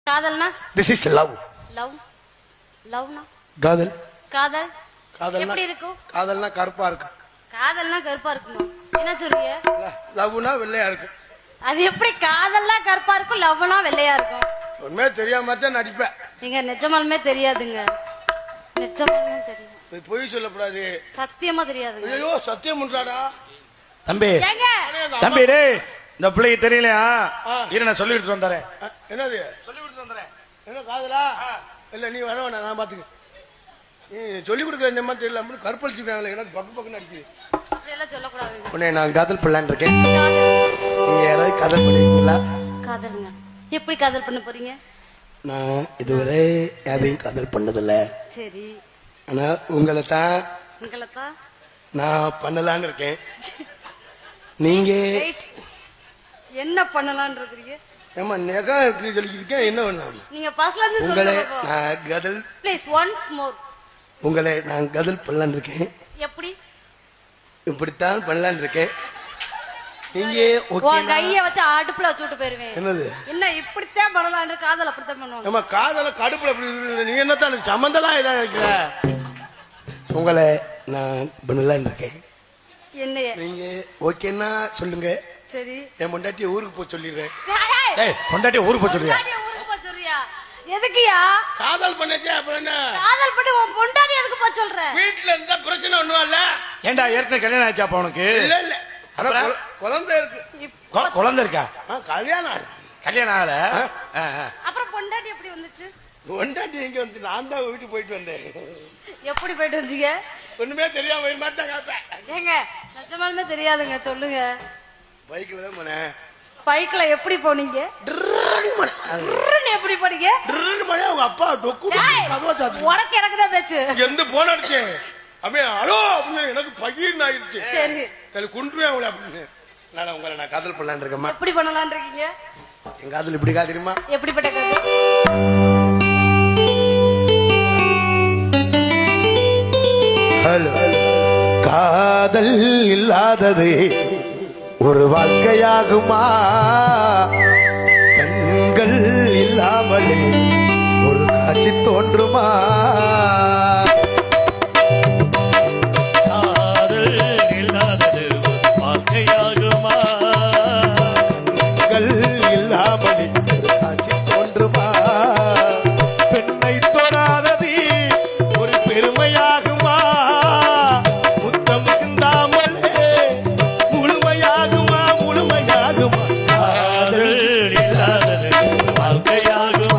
காதல்னா this is love. Love லவ்னா காதல். காதல் காதல்னா எப்படி இருக்கும்? காதல்னா கருப்பா இருக்கு. காதல்னா கருப்பா இருக்குமா? என்ன சொல்றீங்க? லவ்னா வெள்ளையா இருக்கு. அது எப்படி காதல்னா கருப்பா இருக்கும், லவ்னா வெள்ளையா இருக்கும்? உண்மையா தெரியாம தான் நடிப்பேன். நீங்க நிஜமாலுமே தெரியாதுங்க. நிஜமாலுமே தெரியும். பொய் சொல்லக்கூடாது. சத்தியமா தெரியாதுங்க. ஐயோ சத்தியம் பண்றாடா தம்பி. ஏங்க தம்பி டேய், இந்த பிள்ளைக்கு தெரியலையா? இரு நான் சொல்லி விட்டு வந்தறேன். என்னது சொல்லி விட்டு வந்தறேன். என்ன காதலா? இல்ல நீ வர வேணாம், நான் பாத்துக்க. நீ சொல்லி கொடுக்க இந்த மாதிரி தெரியல, கற்பழிச்சுட்டாங்களே, எனக்கு பக்கு பக்குன்னு அடிக்குது. இதெல்லாம் சொல்லக்கூடாதுங்க. உன்னை நான் காதல் பண்ணலான்னு இருக்கேன். காதல். நீங்க யாராவது காதல் பண்ணுவீங்களா? காதலுங்க. எப்படி காதல் பண்ண போறீங்க? நான் இதுவரை யாரையும் காதல் பண்ணதில்ல. சரி. ஆனா உங்களை தான் உங்களைத்தான் நான் பண்ணலான்னு இருக்கேன். நீங்க என்ன பண்ணலாம்னு இருக்கீங்க? ஏமா நெகா இருக்கு சொல்லிருக்கேன், என்ன பண்ணலாம்? நீங்க பஸ்ல இருந்து உங்களை சொல்லுங்க. நான் காதல் ப்ளீஸ் ஒன்ஸ் மோர். உங்களை நான் காதல் பண்ணலான்னு இருக்கேன். எப்படி? இப்படித்தான் பண்ணலான்னு இருக்கேன். நீங்க உன் கைய வச்சு அடுப்புல வச்சு விட்டு போயிருவேன். என்னது என்ன இப்படித்தான் பண்ணலாம்னு? காதல் அப்படித்தான் பண்ணுவாங்க. நம்ம காதல கடுப்புல நீ என்னத்தான் சம்பந்தம்லாம் இதான் இருக்கிற. உங்களை நான் பண்ணலான்னு இருக்கேன். என்னைய நீங்க ஓகேன்னா சொல்லுங்க. சரி. என் பொண்டாட்டிய ஊருக்கு போய் சொல்லிடுறேன். ஏய் பொண்டாட்டி ஊருக்கு போய் சொல்றியா? ஊருக்கு போய் சொல்றியா? எதுக்குயா காதல் பண்ணச்சே? அப்புறம் என்ன காதல் பண்ணி உன் பொண்டாட்டி எதுக்கு போய் சொல்ற? வீட்டுல இருந்தா பிரச்சனை ஒண்ணும் இல்ல. ஏண்டா ஏற்கனவே கல்யாணம் ஆச்சா அப்ப உனக்கு? இல்ல இல்ல, ஆனா குழந்தை இருக்கு. குழந்தை இருக்கா? கல்யாணம் ஆகல. கல்யாணம் ஆகல. அப்புறம் பொண்டாட்டி எப்படி வந்துச்சு? பொண்டாட்டி எங்க வந்து? நான் தான் வீட்டுக்கு போயிட்டு வந்தேன். எப்படி போயிட்டு வந்தீங்க? ஒண்ணுமே தெரியாம மாட்டேன் காப்பேன். ஏங்க நிஜமாலுமே தெரியாதுங்க, சொல்லுங்க. பைக்ல தான் போனேன். பைக்ல எப்படி போனீங்க? எப்படி போனீங்க? அவங்க அப்பா டொக்கு கதவை சாத்தி உனக்கு எனக்கு தான் பேச்சு. எந்த போன அடிச்சேன் அப்படியே அலோ அப்படின்னு எனக்கு பகீர்னு ஆயிடுச்சு. சரி சரி குன்றுவேன் அவளை அப்படின்னு. நான் உங்களை நான் காதல் பண்ணலான்னு இருக்கேம்மா. எப்படி பண்ணலாம்னு இருக்கீங்க? என் காதல் இப்படி தெரியுமா? எப்படிப்பட்ட காதல்? காதல் இல்லாதது ஒரு வாழ்க்கையாகுமா? கண்கள் இல்லாமலே ஒரு காட்சி தோன்றுமா?